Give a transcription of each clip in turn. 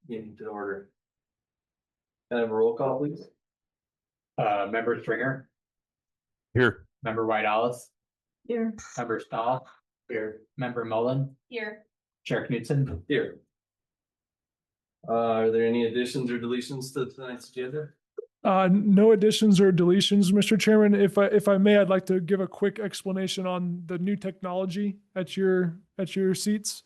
Meeting to order. Can I have a roll call, please? Member Stringer, Here. member White-Alice, Here. member Stahl, Here. member Mullen, Here. Chair Knudsen. Here. Are there any additions or deletions to tonight's agenda? No additions or deletions, Mr. Chairman. If I may, I'd like to give a quick explanation on the new technology at your seats.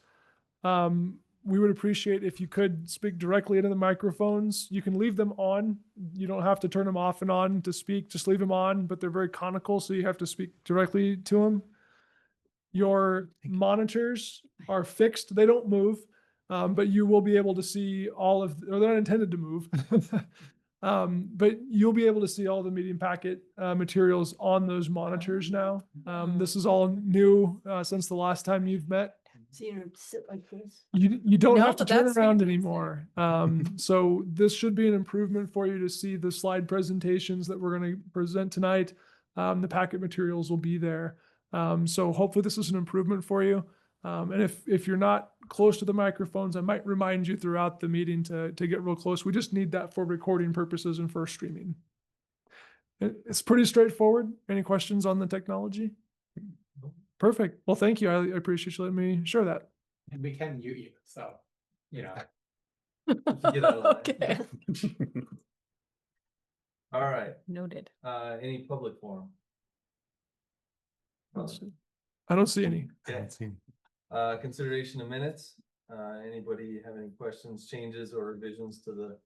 We would appreciate if you could speak directly into the microphones. You can leave them on. You don't have to turn them off and on to speak. Just leave them on, but they're very conical, so you have to speak directly to them. Your monitors are fixed. They don't move, but you will be able to see all of, or they're not intended to move. But you'll be able to see all the meeting packet materials on those monitors now. This is all new since the last time you've met. So you don't sit like this. You don't No, have to but turn that's around fantastic. anymore. So this should be an improvement for you to see the slide presentations that we're going to present tonight. The packet materials will be there. So hopefully this is an improvement for you. And if you're not close to the microphones, I might remind you throughout the meeting to get real close. We just need that for recording purposes and for streaming. It's pretty straightforward. Any questions on the technology? Perfect. Well, thank you. I appreciate you letting me share that. And we can mute you, so, you know. Get out of line. Okay. All right, Noted. any public forum? I don't see any. Okay, consideration of minutes. Anybody have any questions, changes, or revisions to the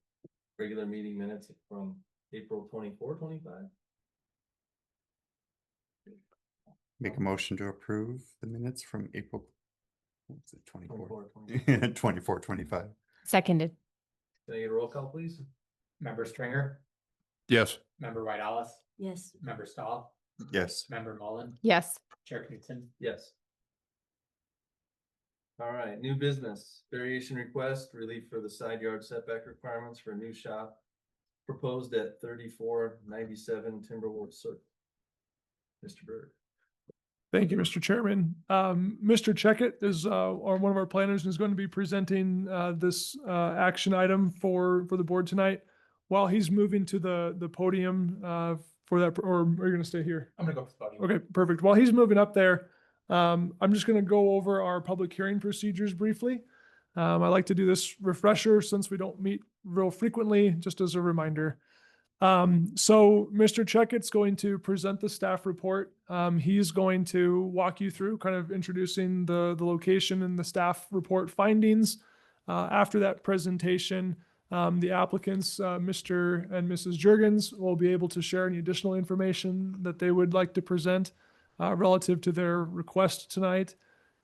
regular meeting minutes from April 24, 25? Make a motion to approve the minutes from April. What was it, 24? 24, 24, 25. Seconded. Can I get a roll call, please? Member Stringer, Yes. member White-Alice, Yes. member Stahl, Yes. member Mullen, Yes. Chair Knudsen. Yes. All right, new business, variation request, relief for the side yard setback requirements for a new shop proposed at 3497 Timberwolf Circle. Mr. Bird. Thank you, Mr. Chairman. Mr. Checkett is one of our planners and is going to be presenting this action item for the board tonight. While he's moving to the podium for that, or are you going to stay here? I'm gonna go for the podium. Okay, perfect. While he's moving up there, I'm just going to go over our public hearing procedures briefly. I like to do this refresher since we don't meet real frequently, just as a reminder. So Mr. Checkett's going to present the staff report. He's going to walk you through kind of introducing the location and the staff report findings. After that presentation, the applicants, Mr. and Mrs. Juergens, will be able to share any additional information that they would like to present relative to their request tonight.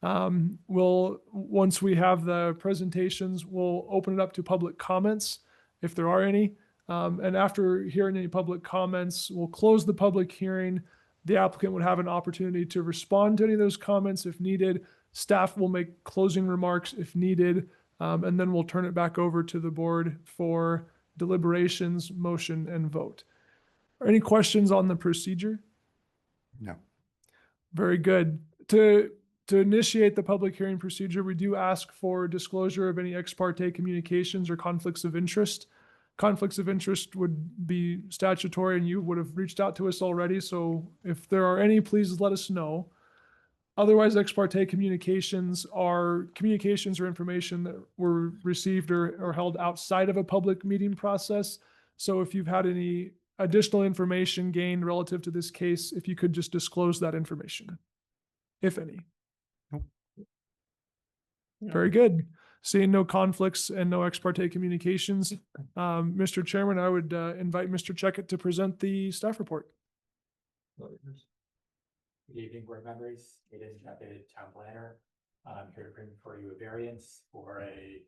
Once we have the presentations, we'll open it up to public comments if there are any. And after hearing any public comments, we'll close the public hearing. The applicant would have an opportunity to respond to any of those comments if needed. Staff will make closing remarks if needed, and then we'll turn it back over to the board for deliberations, motion, and vote. Are any questions on the procedure? No. Very good. To initiate the public hearing procedure, we do ask for disclosure of any ex parte communications or conflicts of interest. Conflicts of interest would be statutory and you would have reached out to us already. So if there are any, please let us know. Otherwise, ex parte communications are communications or information that were received or held outside of a public meeting process. So if you've had any additional information gained relative to this case, if you could just disclose that information, if any. Nope. Very good. Seeing no conflicts and no ex parte communications, Mr. Chairman, I would invite Mr. Checkett to present the staff report. Good evening, board members. It is Checkett, town planner. I'm here to bring before you a variance for a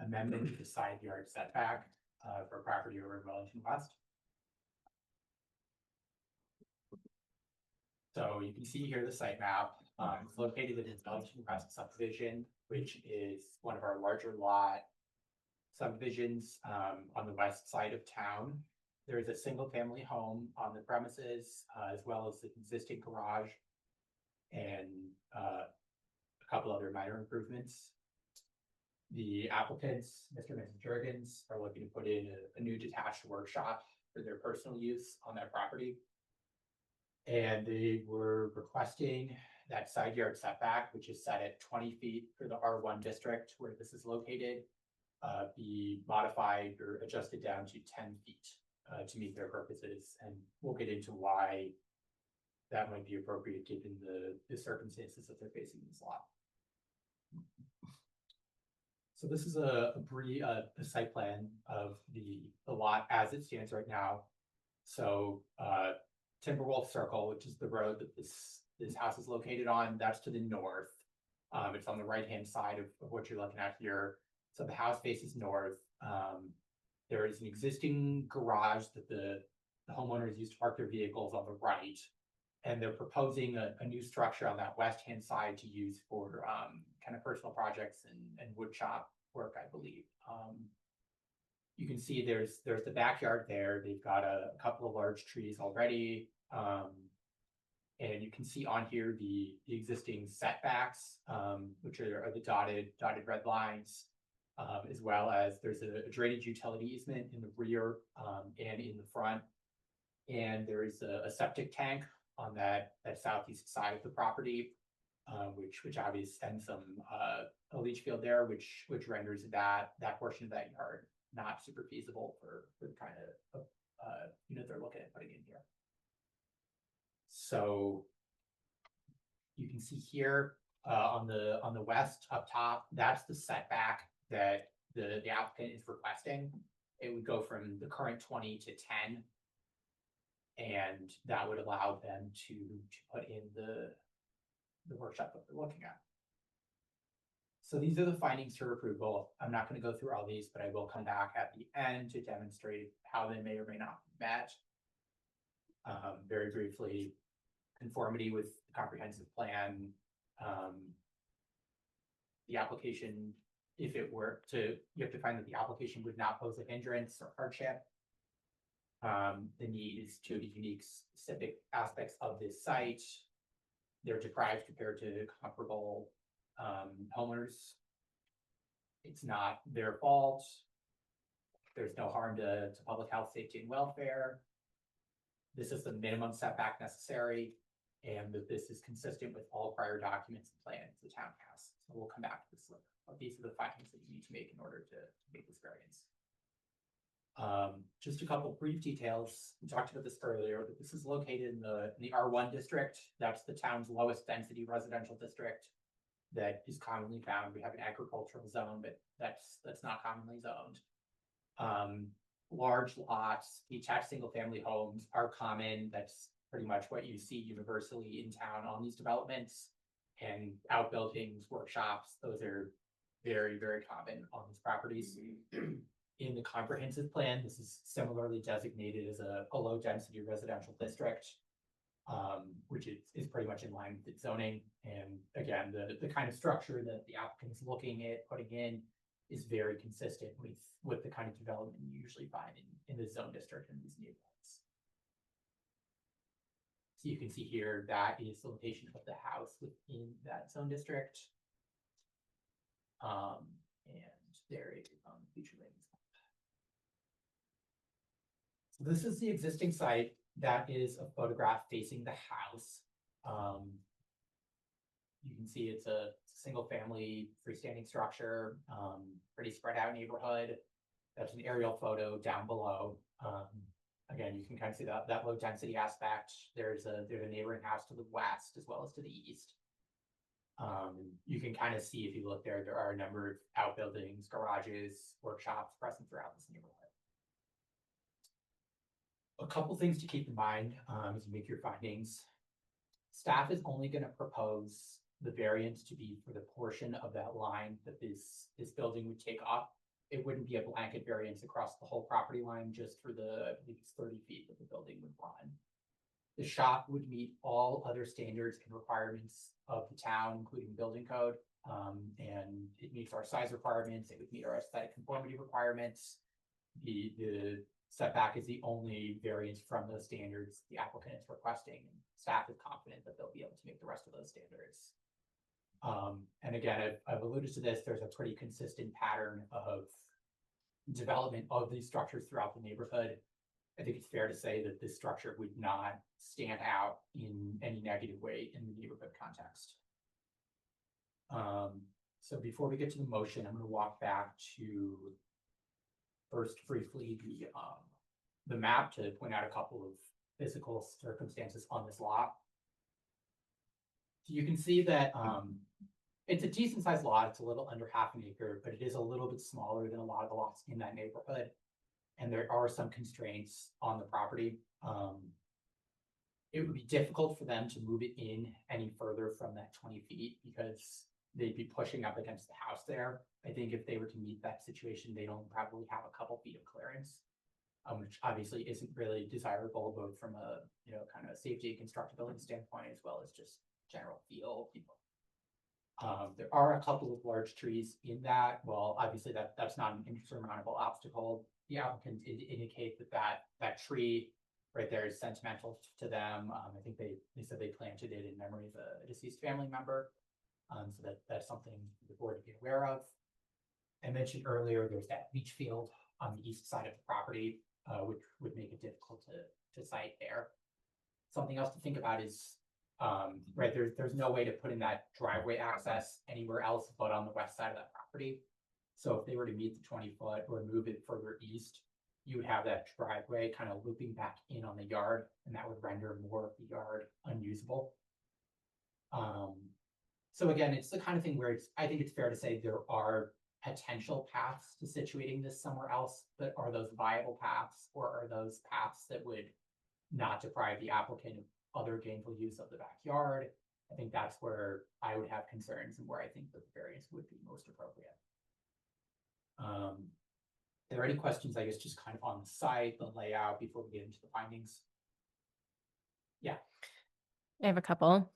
amendment to the side yard setback for property over in Wellington West. So you can see here the site map. It's located in Wellington West subdivision, which is one of our larger lot subdivisions on the west side of town. There is a single family home on the premises, as well as the existing garage and a couple other minor improvements. The applicants, Mr. and Mrs. Jurgens, are looking to put in a new detached workshop for their personal use on that property. And they were requesting that side yard setback, which is set at 20 feet for the R1 district where this is located, be modified or adjusted down to 10 feet to meet their purposes. And we'll get into why that might be appropriate given the circumstances that they're facing in this lot. So this is a site plan of the lot as it stands right now. So Timberwolf Circle, which is the road that this house is located on, that's to the north. It's on the right-hand side of what you're looking at here. So the house faces north. There is an existing garage that the homeowners use to park their vehicles on the right. And they're proposing a new structure on that west-hand side to use for kind of personal projects and wood shop work, I believe. You can see there's the backyard there. They've got a couple of large trees already. And you can see on here the existing setbacks, which are the dotted red lines, as well as there's a drainage utility easement in the rear and in the front. And there is a septic tank on that southeast side of the property, which obviously and some a leach field there, which renders that portion of that yard not super feasible for the kind of unit they're looking at putting in here. So you can see here on the west up top, that's the setback that the applicant is requesting. It would go from the current 20 to 10. And that would allow them to put in the workshop that they're looking at. So these are the findings for approval. I'm not going to go through all these, but I will come back at the end to demonstrate how they may or may not be met. Very briefly, conformity with the comprehensive plan. The application, if it were to, you have to find that the application would not pose a hindrance or hardship. The need is to the unique specific aspects of this site. They're deprived compared to comparable homeowners. It's not their fault. There's no harm to public health, safety, and welfare. This is the minimum setback necessary, and that this is consistent with all prior documents and plans the town has. So we'll come back to this later. But these are the findings that you need to make in order to make this variance. Just a couple brief details. We talked about this earlier, but this is located in the R1 district. That's the town's lowest density residential district that is commonly found. We have an agricultural zone, but that's not commonly zoned. Large lots, detached single family homes are common. That's pretty much what you see universally in town on these developments. And outbuildings, workshops, those are very, very common on these properties. In the comprehensive plan, this is similarly designated as a low density residential district, which is pretty much in line with its zoning. And again, the kind of structure that the applicant is looking at putting in is very consistent with the kind of development you usually find in the zone district in these neighborhoods. So you can see here, that is the location of the house within that zone district. And there it is on the future land. So this is the existing site. That is a photograph facing the house. You can see it's a single family freestanding structure, pretty spread out neighborhood. That's an aerial photo down below. Again, you can kind of see that low density aspect. There's a neighboring house to the west as well as to the east. You can kind of see, if you look there are a number of outbuildings, garages, workshops present throughout this neighborhood. A couple things to keep in mind as you make your findings. Staff is only going to propose the variance to be for the portion of that line that this building would take up. It wouldn't be a blanket variance across the whole property line, just for the, I believe it's 30 feet that the building would run. The shop would meet all other standards and requirements of the town, including building code. And it meets our size requirements. It would meet our aesthetic conformity requirements. The setback is the only variance from those standards the applicant is requesting. Staff is confident that they'll be able to make the rest of those standards. And again, I've alluded to this, there's a pretty consistent pattern of development of these structures throughout the neighborhood. I think it's fair to say that this structure would not stand out in any negative way in the neighborhood context. So before we get to the motion, I'm gonna walk back to first briefly the map to point out a couple of physical circumstances on this lot. So you can see that it's a decent sized lot. It's a little under half an acre, but it is a little bit smaller than a lot of the lots in that neighborhood. And there are some constraints on the property. It would be difficult for them to move it in any further from that 20 feet because they'd be pushing up against the house there. I think if they were to meet that situation, they'd only probably have a couple feet of clearance, which obviously isn't really desirable, both from a, you know, kind of safety and constructability standpoint, as well as just general feel of people. There are a couple of large trees in that. Well, obviously that's not an insurmountable obstacle. The applicant did indicate that tree right there is sentimental to them. I think they said they planted it in memory of a deceased family member. So that's something the board to be aware of. I mentioned earlier, there's that leach field on the east side of the property, which would make it difficult to site there. Something else to think about is, right, there's no way to put in that driveway access anywhere else but on the west side of that property. So if they were to meet the 20-foot or move it further east, you would have that driveway kind of looping back in on the yard, and that would render more of the yard unusable. So again, it's the kind of thing where I think it's fair to say there are potential paths to situating this somewhere else, but are those viable paths, or are those paths that would not deprive the applicant of other gainful use of the backyard? I think that's where I would have concerns and where I think the variance would be most appropriate. Are there any questions, I guess, just kind of on the site, the layout, before we get into the findings? Yeah. I have a couple.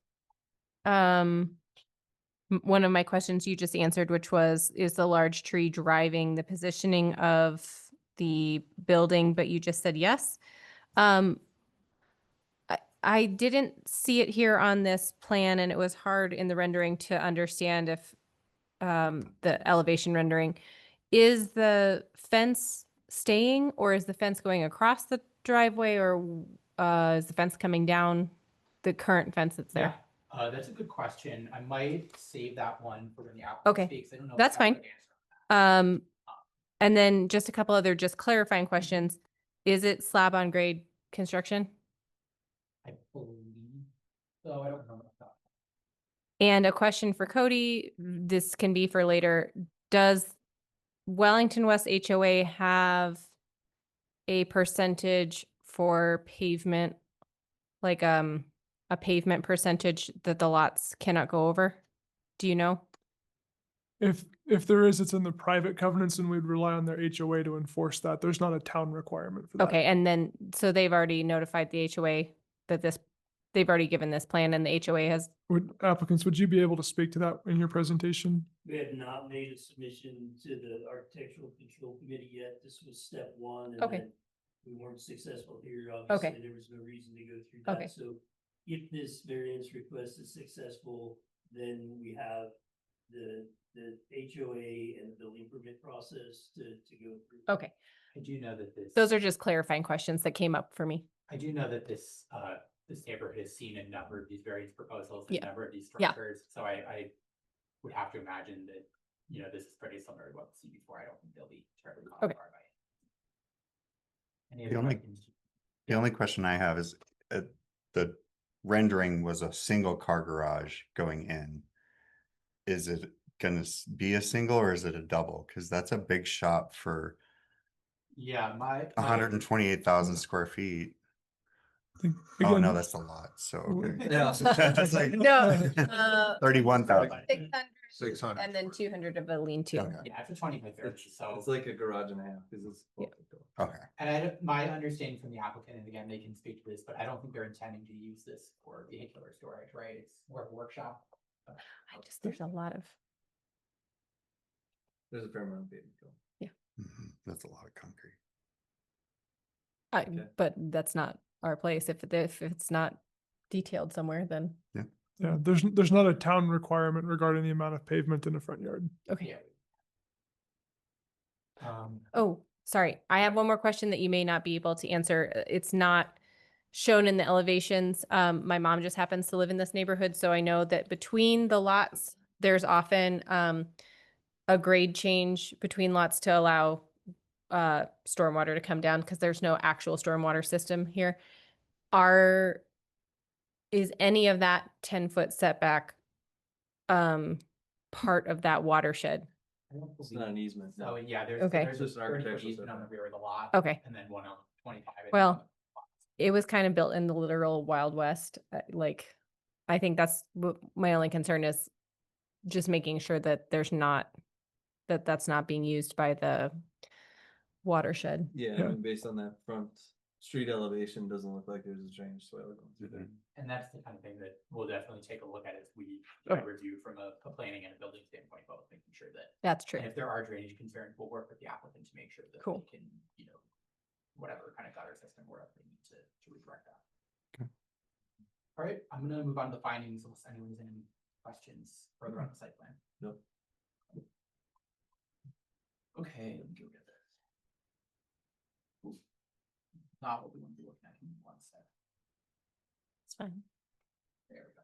One of my questions you just answered, which was, is the large tree driving the positioning of the building? But you just said yes. I didn't see it here on this plan, and it was hard in the rendering to understand if the elevation rendering. Is the fence staying, or is the fence going across the driveway, or is the fence coming down the current fence that's there? Yeah, that's a good question. I might save that one for when the applicant Okay, speaks. I don't know if that's I have a fine. good answer on that. And then just a couple other just clarifying questions. Is it slab on grade construction? I believe so. I don't remember that. And a question for Cody, this can be for later. Does Wellington West HOA have a percentage for pavement, like a pavement percentage that the lots cannot go over? Do you know? If there is, it's in the private covenants, and we'd rely on their HOA to enforce that. There's not a town requirement for that. Okay, and then, so they've already notified the HOA that they've already given this plan, and the HOA has, Would you be able to speak to that in your presentation? We have not made a submission to the Architectural Control Committee yet. This was step one. And Okay. then we weren't successful here. Okay. Obviously, there was no reason to go through that. Okay. So if this variance request is successful, then we have the HOA and the building permit process to go through. okay. I do know that this. Those are just clarifying questions that came up for me. I do know that this neighborhood has seen a number of these variance proposals, Yeah. a number of these Yeah. structures. So I would have to imagine that, you know, this is pretty similar to what we've seen before. I don't think they'll be terribly caught off Okay. guard by it. Any The other only- questions? The only question I have is, the rendering was a single car garage going in. Is it gonna be a single, or is it a double? Cause that's a big shop for Yeah, my. 128,000 square feet. I think, Oh, again, no, that's a lot. So, okay. Yeah. That's like No, 31,000. 600, and then 200 of a lean-to. Okay. Yeah, it's a 20 by 30, so. It's like a garage and a half, because it's. Yeah. Okay. And my understanding from the applicant, and again, they can speak to this, but I don't think they're intending to use this for vehicular storage, right? It's more of a workshop. There's a lot of, There's a fair amount of baby. Mhm. That's a lot of concrete. Okay. but that's not our place. If it's not detailed somewhere, then. Yeah, there's not a town requirement regarding the amount of pavement in the front yard. Okay. Yeah. Oh, sorry. I have one more question that you may not be able to answer. It's not shown in the elevations. My mom just happens to live in this neighborhood, so I know that between the lots, there's often a grade change between lots to allow stormwater to come down because there's no actual stormwater system here. Is any of that 10-foot setback part of that watershed? I don't It's believe- not an easement. So no. yeah, Okay. there's Just a an 30 foot architectural easement on the setback. rear of the lot. Okay. And then one on 25. and Well, one on the lot. It was kind of built in the literal Wild West. Like, I think that's my only concern is just making sure that that's not being used by the watershed. Yeah, I Yeah. mean, based on that front street elevation, doesn't look like there's a drainage swale going through there. And that's the kind of thing that we'll definitely take a look at as we Okay. review from a planning and a building standpoint, both making sure that. That's true. And if there are drainage concerns, we'll work with the applicant to make sure that Cool. we can, whatever kind of gutter system we're up, they need to redirect that. Okay. All right, I'm gonna move on to the findings unless anyone has any questions further on the site plan. Nope. Okay, let me go get this. Ooh. Not what we want to be looking at in one sec. It's fine. There we go.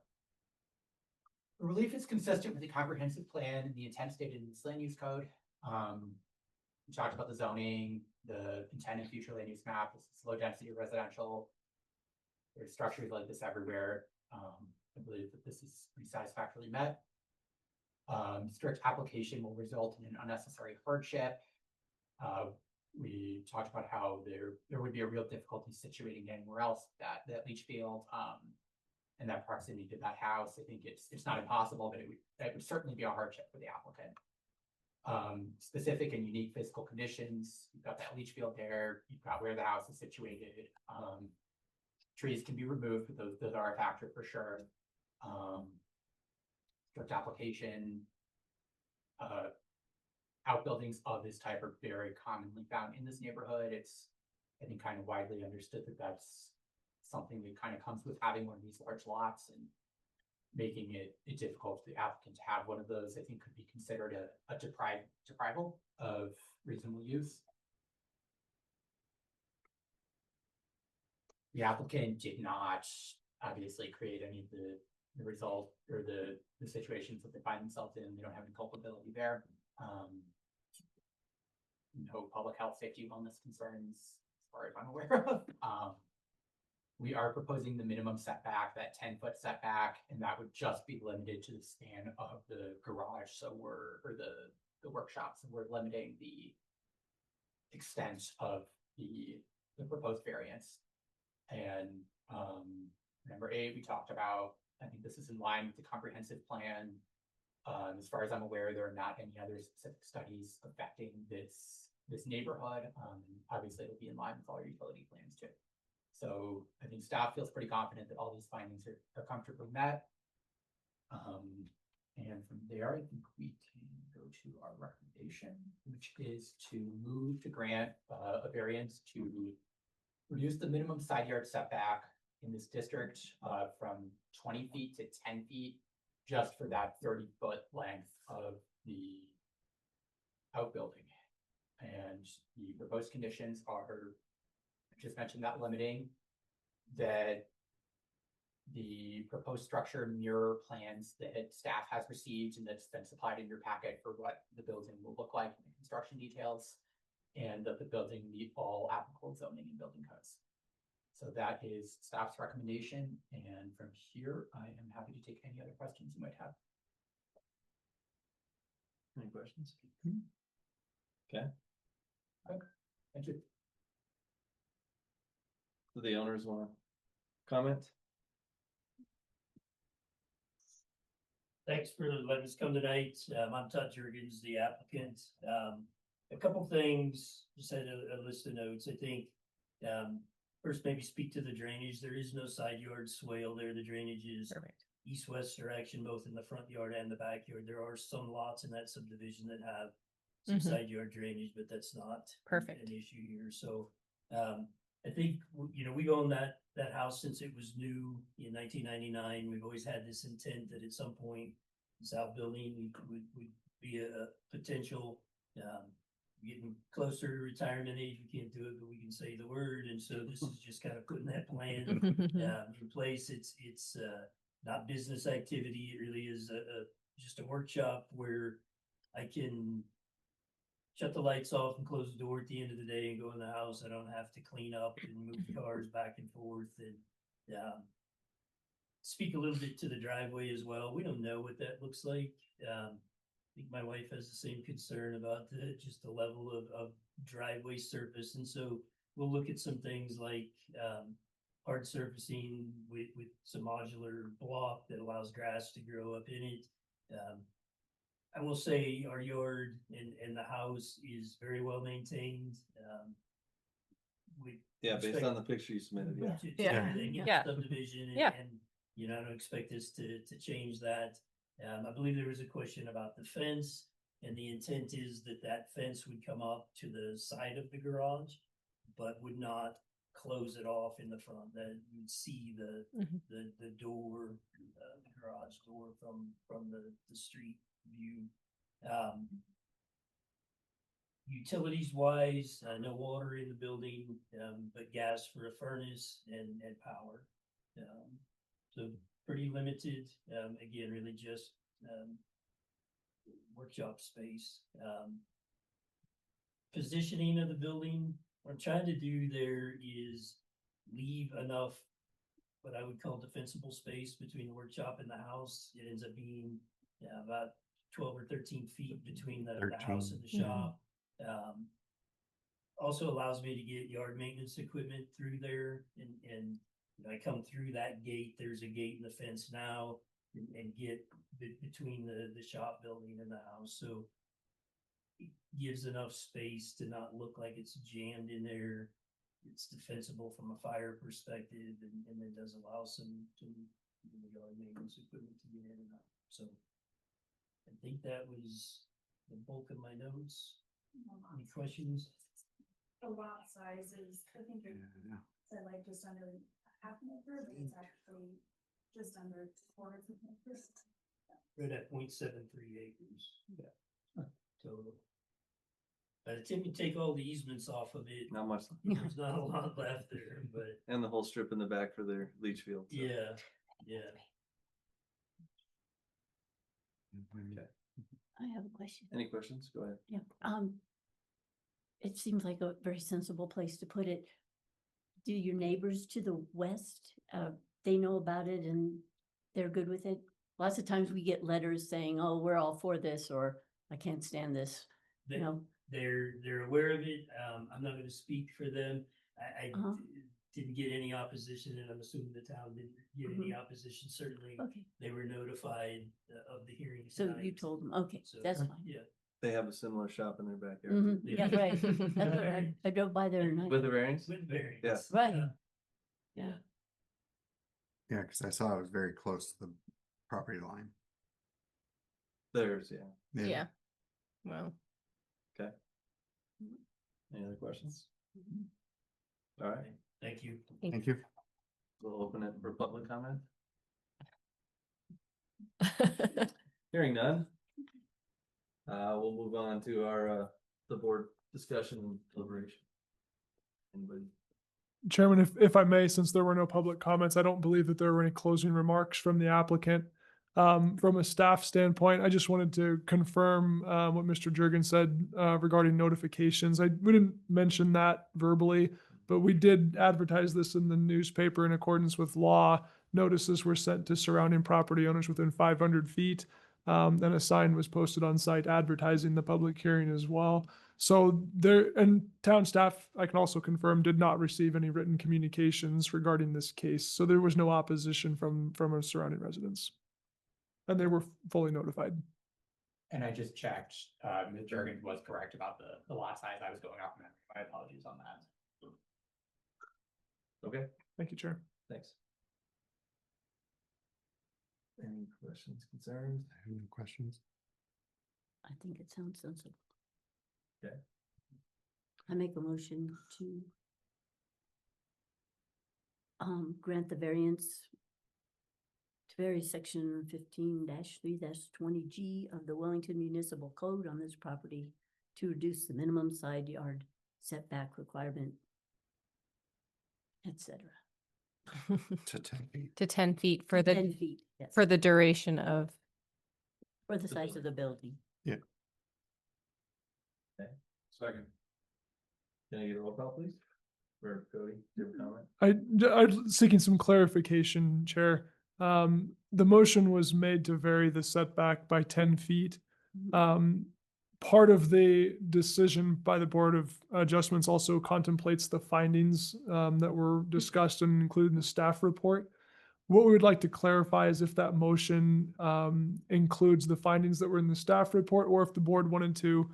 The relief is consistent with the comprehensive plan and the intent stated in this land use code. We talked about the zoning, the intent and future land use map. This is low density residential. There's structures like this everywhere. I believe that this is pretty satisfactorily met. Strict application will result in an unnecessary hardship. We talked about how there would be a real difficulty situating anywhere else that leach field, and that proximity to that house. I think it's not impossible, but it would certainly be a hardship for the applicant. Specific and unique physical conditions. You've got that leach field there. You've got where the house is situated. Trees can be removed, but those are a factor for sure. Strict application. Outbuildings of this type are very commonly found in this neighborhood. It's, I think, kind of widely understood that that's something that kind of comes with having one of these large lots, and making it difficult for the applicant to have one of those, I think, could be considered a deprival of reasonable use. The applicant did not obviously create any of the result or the situations that they find themselves in. They don't have any culpability there. No public health, safety, wellness concerns, as far as I'm aware of. We are proposing the minimum setback, that 10-foot setback, and that would just be limited to the span of the garage. So or the workshop. So we're limiting the extent of the proposed variance. And number 8, we talked about, I think this is in line with the comprehensive plan. As far as I'm aware, there are not any other specific studies affecting this neighborhood. Obviously, it'll be in line with all your utility plans too. So I think staff feels pretty confident that all these findings are comfortably met. And from there, I think we can go to our recommendation, which is to move to grant a variance to reduce the minimum side yard setback in this district from 20 feet to 10 feet, just for that 30-foot length of the outbuilding. And the proposed conditions are, I just mentioned that limiting, that the proposed structure mirror plans that staff has received and that's been supplied in your packet for what the building will look like in the construction details, and that the building meet all applicable zoning and building codes. So that is staff's recommendation, and from here, I am happy to take any other questions you might have. Any questions? Thank you. Do the owners want to comment? Thanks for letting us come tonight. I'm Todd Jurgens, the applicant. A couple things, just had a list of notes. I think, first, maybe speak to the drainage. There is no side yard swale there. The drainage is Perfect. east-west direction, both in the front yard and the backyard. There are some lots in that subdivision that have some Mhm. side yard drainage, but that's not Perfect. an issue here. So, I think, we've owned that house since it was new in 1999. We've always had this intent that at some point, this outbuilding would be a potential, getting closer to retirement age. We can't do it, but we can say the word. And so this is just kind of putting that plan in place. It's not business activity. It really is just a workshop where I can shut the lights off and close the door at the end of the day and go in the house. I don't have to clean up and move cars back and forth and speak a little bit to the driveway as well. We don't know what that looks like. I think my wife has the same concern about just the level of driveway surface. And so we'll look at some things like hard surfacing with some modular block that allows grass to grow up in it. I will say our yard and the house is very well maintained. Yeah, based on the picture you submitted, yeah. Yeah. Subdivision Yeah. and, I don't expect us to change that. I believe there was a question about the fence, and the intent is that fence would come up to the side of the garage, but would not close it off in the front. That you'd see the door, the garage door from the street view. Utilities wise, no water in the building, but gas for a furnace and power. So pretty limited, again, really just workshop space. Positioning of the building, what I'm trying to do there is leave enough what I would call defensible space between the workshop and the house. It ends up being about 12 or 13 feet between the house and the shop. Also allows me to get yard maintenance equipment through there, and I come through that gate. There's a gate in the fence now, and get between the shop building and the house. So it gives enough space to not look like it's jammed in there. It's defensible from a fire perspective, and then does allow some yard maintenance equipment to get in and out. So I think that was the bulk of my notes. Any questions? The lot size is, I think it's said like just under half an acre, but it's actually just under quarters of an acre. Right at 0.73 acres. Yeah. Total. By the time you take all the easements off of it, Not much. there's not a lot left there, but And the whole strip in the back for their leach field. so. yeah. Okay. I have a question. Any questions? Go ahead. Yeah, it seems like a very sensible place to put it. Do your neighbors to the west, they know about it and they're good with it? Lots of times we get letters saying, oh, we're all for this, or I can't stand this, They, you know? they're aware of it. I'm not gonna speak for them. I Uh-huh. didn't get any opposition, and I'm assuming the town didn't get any opposition. Certainly, Okay, they were notified of the hearing. so you tonight. told them, okay, So, that's fine. Yeah. They have a similar shop in their backyard. Mhm, Yeah. yeah, right. That's what I drove by there and I, With the variance? With variance. Yeah. Right. Yeah. Yeah, because I saw it was very close to the property line. Theirs, yeah. Yeah. Well, Any other questions? All right, Thank you. Thank you. we'll open it for public comment. Hearing none. We'll move on to our, the board discussion and deliberation. Anybody? Chairman, if I may, since there were no public comments, I don't believe that there were any closing remarks from the applicant. From a staff standpoint, I just wanted to confirm what Mr. Jurgen said regarding notifications. We didn't mention that verbally, but we did advertise this in the newspaper in accordance with law. Notices were sent to surrounding property owners within 500 feet. And a sign was posted on site advertising the public hearing as well. So there, and town staff, I can also confirm, did not receive any written communications regarding this case. So there was no opposition from our surrounding residents. And they were fully notified. And I just checked, Ms. Jurgens was correct about the lot size. I was going off memory. My apologies on that. Okay, Thank you, Chair. thanks. Any questions, concerns? Any questions? I think it sounds sensible. Okay. I make a motion to grant the variance to vary section 15-3-20G of the Wellington Municipal Code on this property to reduce the minimum side yard setback requirement, etc. To 10 feet. To 10 feet for 10 the, feet, yes, for the duration of, for the size of the building. Second. Can I get a roll call, please? For Cody, do you have a comment? I'm seeking some clarification, Chair. The motion was made to vary the setback by 10 feet. Part of the decision by the Board of Adjustments also contemplates the findings that were discussed and included in the staff report. What we would like to clarify is if that motion includes the findings that were in the staff report, or if the board wanted to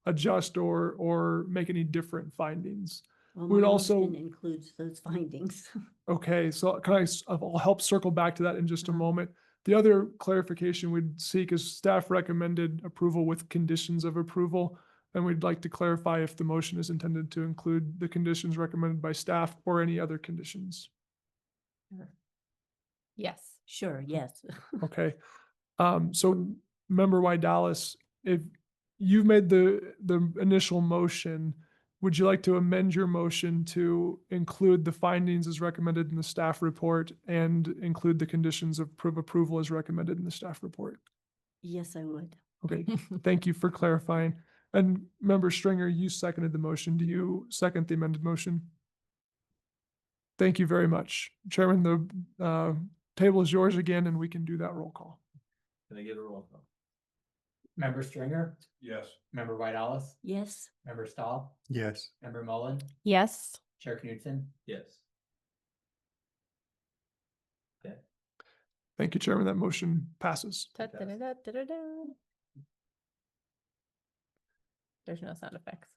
adjust or make any different findings. Well, We'd my also- motion includes those findings. Okay, so I'll help circle back to that in just a Uh-huh. moment. The other clarification we'd seek is staff recommended approval with conditions of approval. And we'd like to clarify if the motion is intended to include the conditions recommended by staff or any other conditions. yes. Sure, yes. Okay. So Member Dallas, if you've made the initial motion, would you like to amend your motion to include the findings as recommended in the staff report and include the conditions of approval as recommended in the staff report? Yes, I would. Okay, thank you for clarifying. And Member Stringer, you seconded the motion. Do you second the amended motion? Thank you very much. Chairman, the table is yours again, and we can do that roll call. Can I get a roll call? Member Stringer, Yes. member Whitealis, Yes, member Stahl, Yes. member Mullen, Yes. Chair Knudsen. Yes. Thank you, Chairman. That motion passes. Da-da-da-da-da-da. There's no sound effects.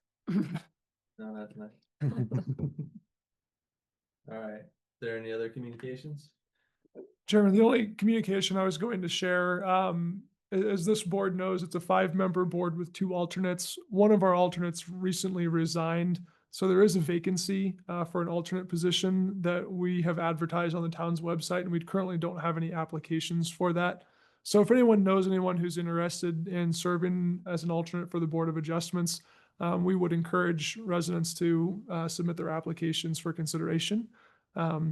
No, that's nice. All right. There any other communications? Chairman, the only communication I was going to share, as this board knows, it's a 5-member board with 2 alternates. One of our alternates recently resigned, so there is a vacancy for an alternate position that we have advertised on the town's website, and we currently don't have any applications for that. So if anyone knows anyone who's interested in serving as an alternate for the Board of Adjustments, we would encourage residents to submit their applications for consideration.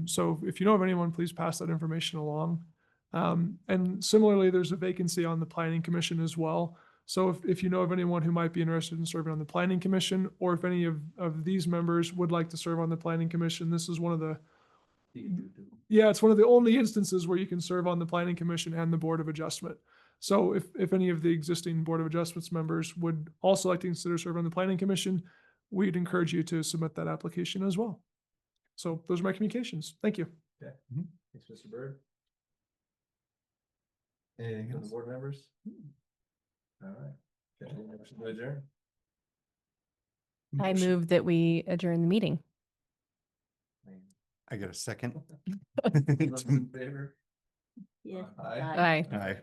So if you know of anyone, please pass that information along. And similarly, there's a vacancy on the Planning Commission as well. So if you know of anyone who might be interested in serving on the Planning Commission, or if any of these members would like to serve on the Planning Commission, this is one of the, it's one of the only instances where you can serve on the Planning Commission and the Board of Adjustment. So if any of the existing Board of Adjustments members would also like to consider serving on the Planning Commission, we'd encourage you to submit that application as well. So those are my communications. Thank you. Okay. Thanks, Mr. Byrd. Anything From the else? board members? All right. Okay, motion to adjourn. I move that we adjourn the meeting. I get a second. Those in favor? yes. Aye. Aye. Aye. Aye.